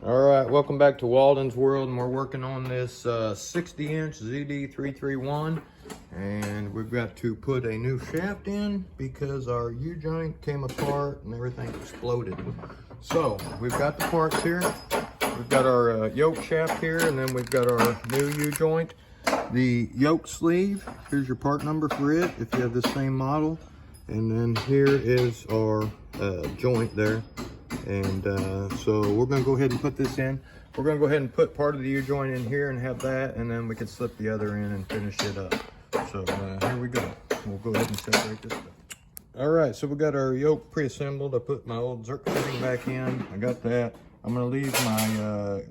All right, welcome back to Walden's World, and we're working on this 60-inch zd331, and we've got to put a new shaft in because our U-joint came apart and everything exploded. So we've got the parts here. We've got our yoke shaft here, and then we've got our new U-joint. The yoke sleeve, here's your part number for it if you have the same model. And then here is our joint there. And so we're going to go ahead and put this in. We're going to go ahead and put part of the U-joint in here and have that, and then we can slip the other in and finish it up. So here we go. We'll go ahead and separate this up. All right, so we got our yoke pre-assembled. I put my old Zerk fitting back in. I got that. I'm going to leave my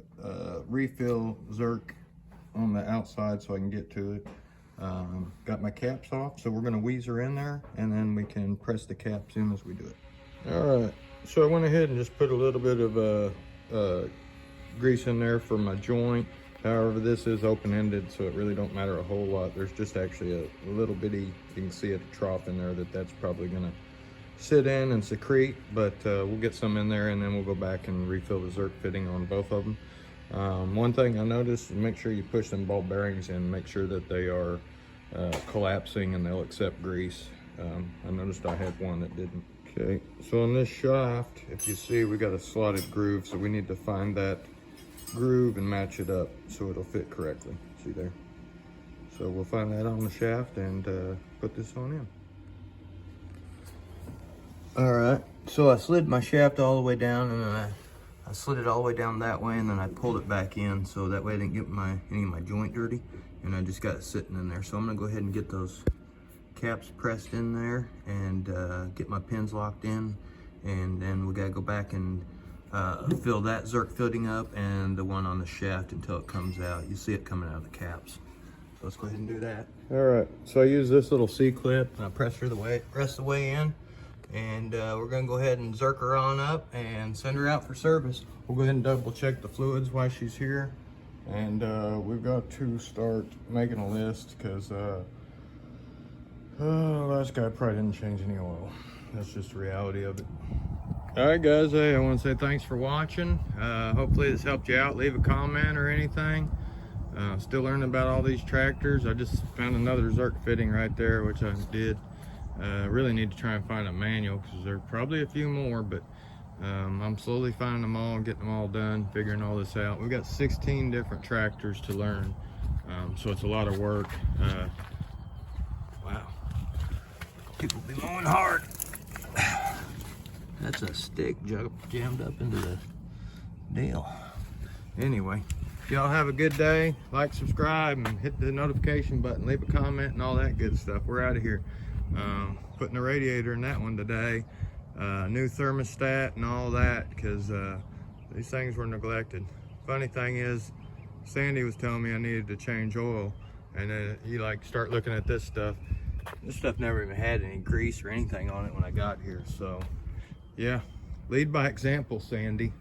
refill Zerk on the outside so I can get to it. Got my caps off, so we're going to weezer in there, and then we can press the caps in as we do it. All right. So I went ahead and just put a little bit of grease in there for my joint. However, this is open-ended, so it really don't matter a whole lot. There's just actually a little bitty, you can see a trough in there that's probably gonna sit in and secrete, but we'll get some in there and then we'll go back and refill the Zerk fitting on both of them. One thing I noticed is make sure you push them ball bearings in, make sure that they are collapsing and they'll accept grease. I noticed I had one that didn't. Okay, so on this shaft, if you see, we got a slotted groove, so we need to find that groove and match it up so it'll fit correctly. See there? So we'll find that on the shaft and put this on in. All right, so I slid my shaft all the way down, and then I slid it all the way down that way, and then I pulled it back in so that way I didn't get any of my joint dirty, and I just got it sitting in there. So I'm gonna go ahead and get those caps pressed in there and get my pins locked in, and then we gotta go back and fill that Zerk fitting up and the one on the shaft until it comes out. You see it coming out of the caps. So let's go ahead and do that. All right, so I use this little C-clip and I press her the rest of the way in, and we're gonna go ahead and Zerk her on up and send her out for service. We'll go ahead and double check the fluids while she's here, and we've got to start making a list because last guy probably didn't change any oil. That's just the reality of it. All right, guys, hey, I want to say thanks for watching. Hopefully this helped you out. Leave a comment or anything. Still learning about all these tractors. I just found another Zerk fitting right there, which I did. Really need to try and find a manual because there are probably a few more, but I'm slowly finding them all and getting them all done, figuring all this out. We've got 16 different tractors to learn, so it's a lot of work. Wow. People be mowing hard. That's a stick jammed up into the deal. Anyway, y'all have a good day. Like, subscribe, and hit the notification button. Leave a comment and all that good stuff. We're out of here. Putting a radiator in that one today. New thermostat and all that because these things were neglected. Funny thing is, Sandy was telling me I needed to change oil, and then you start looking at this stuff. This stuff never even had any grease or anything on it when I got here. So yeah, lead by example, Sandy.